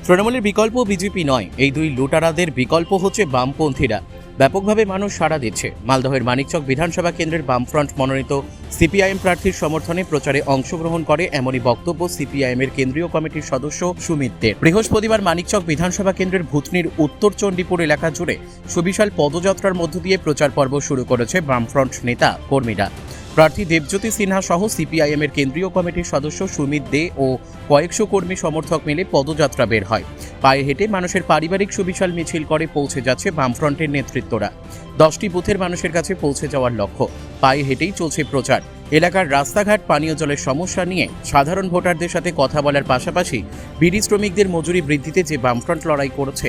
তৃণমূলের বিকল্প বিজেপি নয়, এই দুই লুটারাদের বিকল্প হচ্ছে বামপন্থীরা। ব্যাপকভাবে মানুষ সাড়া দিচ্ছে। মালদহের মানিকচক বিধানসভা কেন্দ্রের বামফ্রন্ট মনোনীত সিপিআইএম প্রার্থীর সমর্থনে প্রচারে অংশগ্রহণ করে এমনই বক্তব্য সিপিআইএমের কেন্দ্রীয় কমিটির সদস্য সুমিত দে। বৃহস্পতিবার মানিকচক বিধানসভা কেন্দ্রের ভূতনির উত্তর চণ্ডীপুর এলাকা জুড়ে সুবিশাল পদযাত্রার মধ্য দিয়ে প্রচার পর্ব শুরু করেছে বামফ্রন্ট নেতা কর্মীরা। প্রার্থী দেবজ্যোতি সিনহা সহ সিপিআইএমের কেন্দ্রীয় কমিটির সদস্য সুমিত দে ও কয়েকশো কর্মী সমর্থক মিলে পদযাত্রা বের হয়। পায়ে হেঁটে মানুষের পারিবারিক সুবিশাল মিছিল করে পৌঁছে যাচ্ছে বামফ্রন্টের নেতৃত্বরা। 10টি বুথের মানুষের কাছে পৌঁছে যাওয়ার লক্ষ্য। পায়ে হেঁটেই চলছে প্রচার। এলাকার রাস্তাঘাট, পানীয় জলের সমস্যা নিয়ে সাধারণ ভোটারদের সাথে কথা বলার পাশাপাশি বিড়ি শ্রমিকদের মজুরি বৃদ্ধিতে যে বামফ্রন্ট লড়াই করেছে,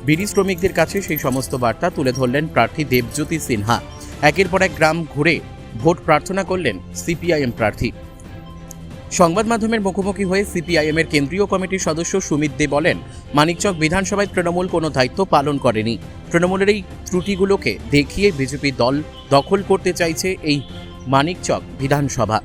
বিড়ি শ্রমিকদের কাছে সেই সমস্ত বার্তা তুলে ধরলেন প্রার্থী দেবজ্যোতি সিনহা। একের পর এক গ্রাম ঘুরে ভোট প্রার্থনা করলেন সিপিআইএম প্রার্থী। সংবাদ মাধ্যমের মুখোমুখি হয়ে সিপিআইএমের কেন্দ্রীয় কমিটির সদস্য সুমিত দে বলেন, মানিকচক বিধানসভায় তৃণমূল কোনো দায়িত্ব পালন করেনি। তৃণমূলের এই ত্রুটিগুলোকে দেখিয়ে বিজেপি দল দখল করতে চাইছে এই মানিকচক বিধানসভা।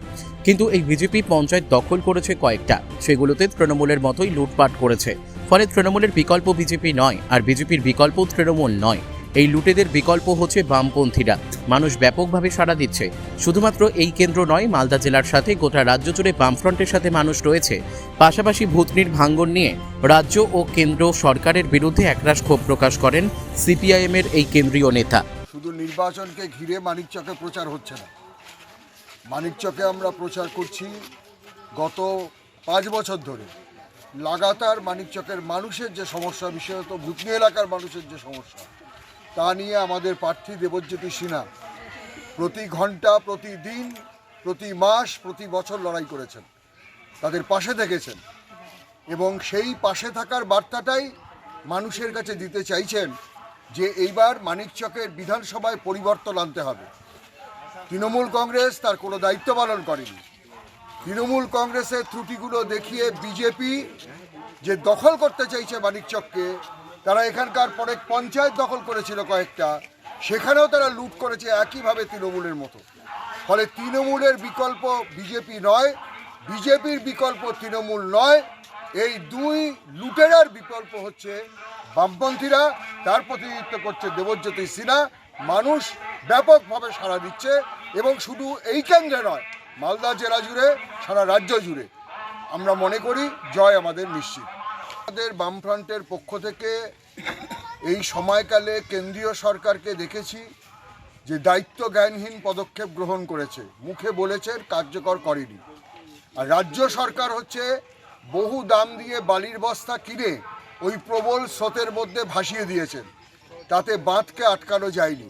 কিন্তু এই বিজেপি পঞ্চায়েত দখল করেছে কয়েকটা, সেগুলোতে তৃণমূলের মতোই লুটপাট করেছে। ফলে তৃণমূলের বিকল্প বিজেপি নয়, আর বিজেপির বিকল্প তৃণমূল নয়। এই লুটেদের বিকল্প হচ্ছে বামপন্থীরা। মানুষ ব্যাপকভাবে সাড়া দিচ্ছে। শুধুমাত্র এই কেন্দ্র নয়, মালদা জেলার সাথে গোটা রাজ্য জুড়ে বামফ্রন্টের সাথে মানুষ রয়েছে। পাশাপাশি ভূতনির ভাঙন নিয়ে রাজ্য ও কেন্দ্র সরকারের বিরুদ্ধে একরাশ ক্ষোভ প্রকাশ করেন সিপিআইএমের এই কেন্দ্রীয় নেতা। শুধু নির্বাচনকে ঘিরে মানিকচকে প্রচার হচ্ছে না। মানিকচকে আমরা প্রচার করছি গত 5 বছর ধরে। লাগাতার মানিকচকের মানুষের যে সমস্যা, বিশেষত ভূতনি এলাকার মানুষের যে সমস্যা, তা নিয়ে আমাদের প্রার্থী দেবজ্যোতি সিনহা প্রতি ঘন্টা, প্রতিদিন, প্রতি মাস, প্রতি বছর লড়াই করেছেন, তাদের পাশে থেকেছেন এবং সেই পাশে থাকার বার্তাটাই মানুষের কাছে দিতে চাইছেন যে এইবার মানিকচকের বিধানসভায় পরিবর্তন আনতে হবে। তৃণমূল কংগ্রেস তার কোনো দায়িত্ব পালন করেনি। তৃণমূল কংগ্রেসের ত্রুটিগুলো দেখিয়ে বিজেপি যে দখল করতে চাইছে মানিকচককে, তারা এখানকার পরে পঞ্চায়েত দখল করেছিল কয়েকটা, সেখানেও তারা লুট করেছে একইভাবে তৃণমূলের মতো। ফলে তৃণমূলের বিকল্প বিজেপি নয়, বিজেপির বিকল্প তৃণমূল নয়, এই দুই লুটেরার বিকল্প হচ্ছে বামপন্থীরা। তার প্রতিনিধিত্ব করছে দেবজ্যোতি সিনহা। মানুষ ব্যাপকভাবে সাড়া দিচ্ছে এবং শুধু এই কেন্দ্রে নয়, মালদা জেলা জুড়ে, সারা রাজ্য জুড়ে আমরা মনে করি জয় আমাদের নিশ্চিত। আমাদের বামফ্রন্টের পক্ষ থেকে এই সময়কালে কেন্দ্রীয় সরকারকে দেখেছি যে দায়িত্ব জ্ঞানহীন পদক্ষেপ গ্রহণ করেছে, মুখে বলেছেন, কার্যকর করেনি। আর রাজ্য সরকার হচ্ছে বহু দাম দিয়ে বালির বস্তা কিনে ওই প্রবল স্রোতের মধ্যে ভাসিয়ে দিয়েছেন। তাতে বাঁধকে আটকানো যায়নি।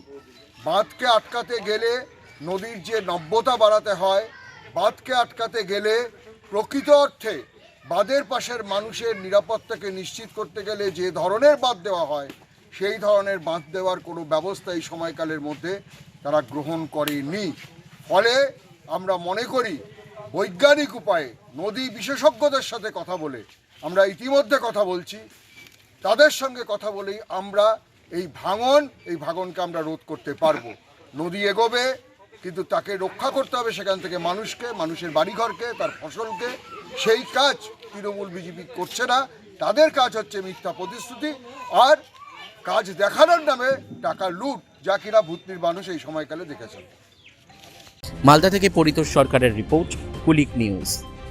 বাঁধকে আটকাতে গেলে নদীর যে নব্যতা বাড়াতে হয়, বাঁধকে আটকাতে গেলে প্রকৃত অর্থে বাঁধের পাশের মানুষের নিরাপত্তাকে নিশ্চিত করতে গেলে যে ধরনের বাঁধ দেওয়া হয়, সেই ধরনের বাঁধ দেওয়ার কোনো ব্যবস্থা এই সময়কালের মধ্যে তারা গ্রহণ করেনি। ফলে আমরা মনে করি বৈজ্ঞানিক উপায়ে নদী বিশেষজ্ঞদের সাথে কথা বলে, আমরা ইতিমধ্যে কথা বলছি, তাদের সঙ্গে কথা বলেই আমরা এই ভাঙনকে আমরা রোধ করতে পারবো। নদী এগোবে, কিন্তু তাকে রক্ষা করতে হবে সেখান থেকে মানুষকে, মানুষের বাড়িঘরকে, তার ফসলকে। সেই কাজ তৃণমূল বিজেপি করছে না। তাদের কাজ হচ্ছে মিথ্যা প্রতিশ্রুতি আর কাজ দেখানোর নামে টাকা লুট, যা কিনা ভূতনির মানুষ এই সময়কালে দেখেছেন। মালদা থেকে পরিতোষ সরকারের রিপোর্ট, কুলিক নিউজ।